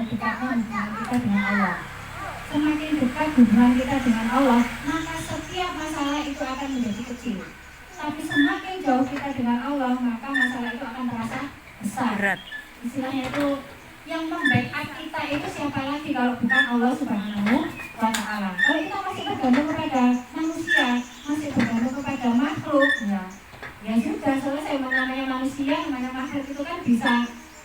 dekatnya hubungan kita dengan Allah. Semakin dekat hubungan kita dengan Allah, maka setiap masalah itu akan menjadi kecil. Tapi semakin jauh kita dengan Allah, maka masalah itu akan terasa besar. Istilahnya itu yang membackup kita itu siapa lagi kalau bukan Allah Subhanahu wa Ta'ala. Kalau kita masih bergantung kepada manusia, masih bergantung kepada makhluk, ya sudah selesai. Namanya manusia, namanya makhluk itu kan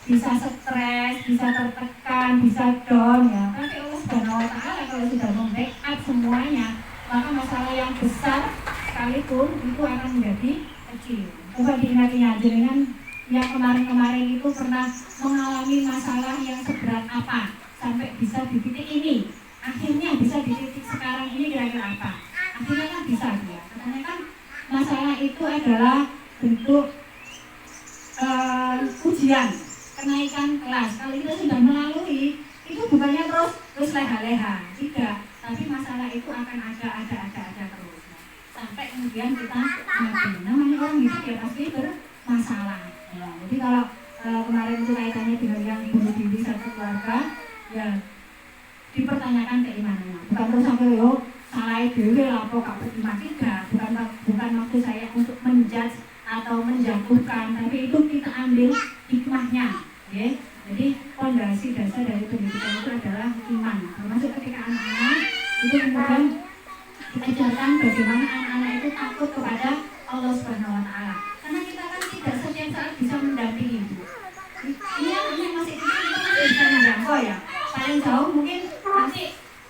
bisa stres, bisa tertekan, bisa down ya. Tapi Allah Subhanahu wa Ta'ala kalau sudah membackup semuanya, maka masalah yang besar sekalipun itu akan menjadi kecil. Coba diingat-ingat jenengan yang kemarin-kemarin itu pernah mengalami masalah yang seberat apa sampai bisa di titik ini, akhirnya bisa di titik sekarang ini kira-kira apa? Akhirnya kan bisa ya. Katanya kan masalah itu adalah bentuk ujian, kenaikan kelas. Kalau kita sudah melalui itu bukannya terus leha-leha, tidak. Tapi masalah itu akan ada terus sampai kemudian kita mati. Namanya orang hidup ya pasti bermasalah. Ya, jadi kalau kemarin itu kaitannya dengan yang bunuh diri satu keluarga, ya dipertanyakan keimanannya. Bukan terus sampai salah diri lapor gak beriman, tidak. Bukan maksud saya untuk menjudge atau menjatuhkan, tapi itu kita ambil hikmahnya, ya. Jadi fondasi dasar dari pendidikan itu adalah iman. Termasuk ketika anak-anak itu kemudian diajarkan bagaimana anak-anak itu takut kepada Allah Subhanahu wa Ta'ala. Karena kita kan tidak setiap saat bisa mendampingi itu. Ini anaknya masih kecil, kita masih bisa menjangkau ya. Paling jauh mungkin nanti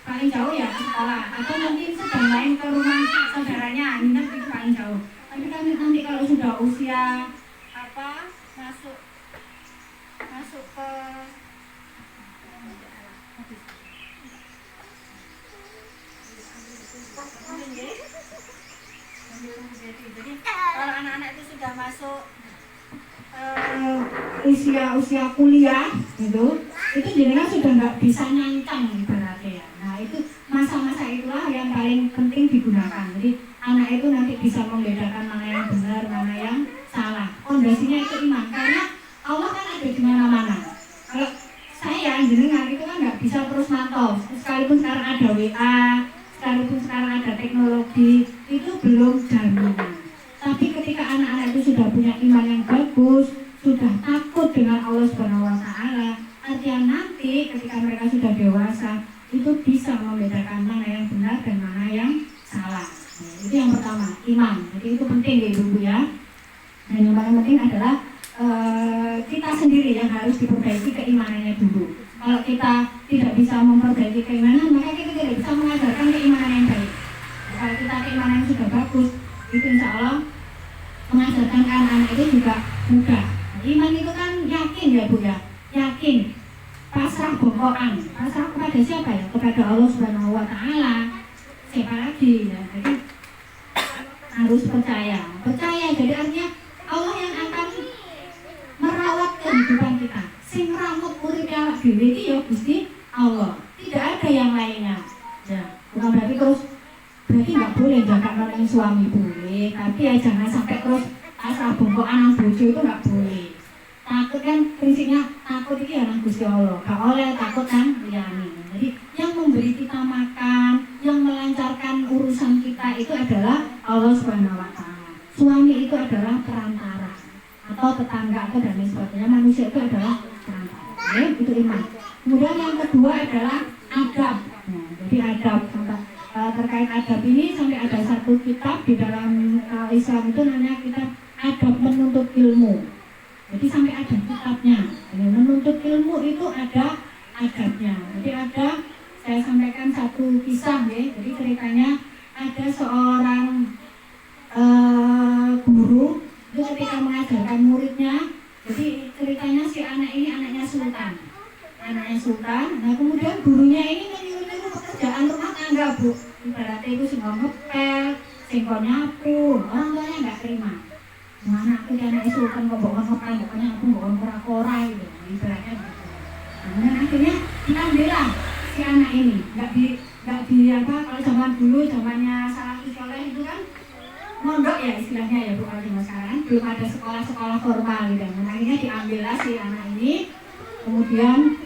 paling jauh ya ke sekolah, atau mungkin sedang main ke rumah saudaranya, nginep itu paling jauh. Tapi kan nanti kalau sudah usia masuk ke jadi kalau anak-anak itu sudah masuk usia kuliah gitu, itu jenengan sudah nggak bisa nyancang ibaratnya ya. Nah itu masa-masa itulah yang paling penting digunakan. Jadi anak itu nanti bisa membedakan mana yang benar, mana yang salah. Fondasinya itu iman, karena Allah kan ada di mana-mana. Kalau saya jenengan itu kan nggak bisa terus mantau. Sekalipun sekarang ada WA, sekalipun sekarang ada teknologi, itu belum jaminan. Tapi ketika anak-anak itu sudah punya iman yang bagus, sudah takut dengan Allah Subhanahu wa Ta'ala, artinya nanti ketika mereka sudah dewasa, itu bisa membedakan mana yang benar dan mana yang salah. Itu yang pertama, iman. Jadi itu penting ya Ibu ya. Dan yang paling penting adalah kita sendiri yang harus diperbaiki keimanannya dulu. Kalau kita tidak bisa memperbaiki keimanan, maka kita tidak bisa mengajarkan keimanan yang baik. Kalau kita keimanan yang sudah bagus, itu insya Allah mengajarkan ke anak-anak itu juga mudah. Iman itu kan yakin ya Bu ya, yakin, pasrah bongkoan, pasrah kepada siapa ya? Kepada Allah Subhanahu wa Ta'ala. Siapa lagi ya? Jadi harus percaya. Jadi artinya Allah yang akan merawat kehidupan kita. Sing ramut urip awak dhewe iki ya Gusti Allah. Tidak ada yang lainnya. Ya, bukan berarti nggak boleh jaga orang suami, boleh, tapi ya jangan sampai terus asal bongkokan nang bojo itu nggak boleh. Takut kan prinsipnya takut itu ya nang Gusti Allah. Gak oleh takut nang liyane. Jadi yang memberi kita makan, yang melancarkan urusan kita itu adalah Allah Subhanahu wa Ta'ala. Suami itu adalah perantara atau tetangga atau dan lain sebagainya. Manusia itu adalah perantara. Itu iman. Kemudian yang kedua adalah adab. Nah, jadi adab terkait adab ini sampai ada satu kitab di dalam Islam itu namanya kitab adab menuntut ilmu. Jadi sampai ada kitabnya. Jadi, menuntut ilmu itu ada adabnya. Jadi saya sampaikan satu kisah ya. Jadi ceritanya ada seorang guru itu ketika mengajarkan muridnya. Jadi ceritanya si anak ini anaknya sultan. Nah kemudian gurunya ini menyuruh pekerjaan rumah tangga Bu. Ibaratnya itu sing ngepel, sing nyapu, orang tuanya nggak terima. Mana aku anak sultan kok bawa ngepel, pokoknya aku bawa kora-kora gitu. Ibaratnya gitu. Nah akhirnya diambillah si anak ini, nggak di kalau zaman dulu zamannya Salafus Saleh itu kan mondok ya istilahnya ya Bu, kalau sekarang belum ada sekolah-sekolah formal gitu. Nah akhirnya diambillah si anak ini, kemudian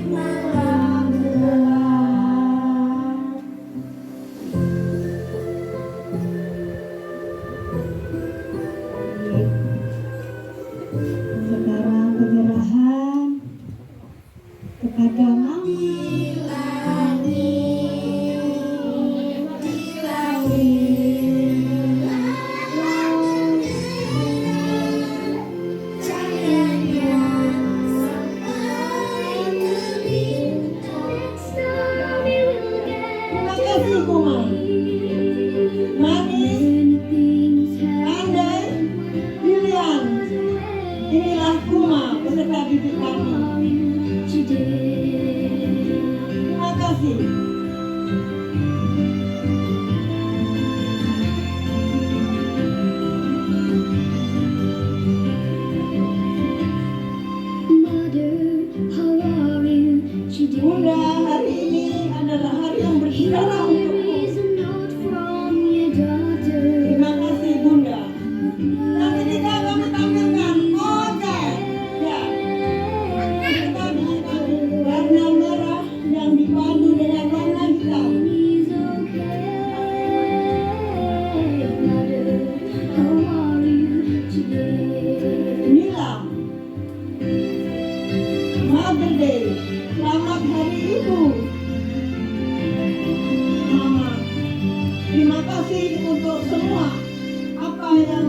malam gelap. Sekarang penyerahan kepada Mama. Terima kasih Kumar. Manis, pandai, pilihan. Inilah Kumar peserta didik kami. Terima kasih. Bunda, hari ini adalah hari yang bersejarah untukku. Terima kasih Bunda. Dan ketika kami tampilkan oke, ya, warna merah yang dipadu dengan warna hitam. Inilah Mother Day. Selamat Hari Ibu. Mama, terima kasih untuk semua apa yang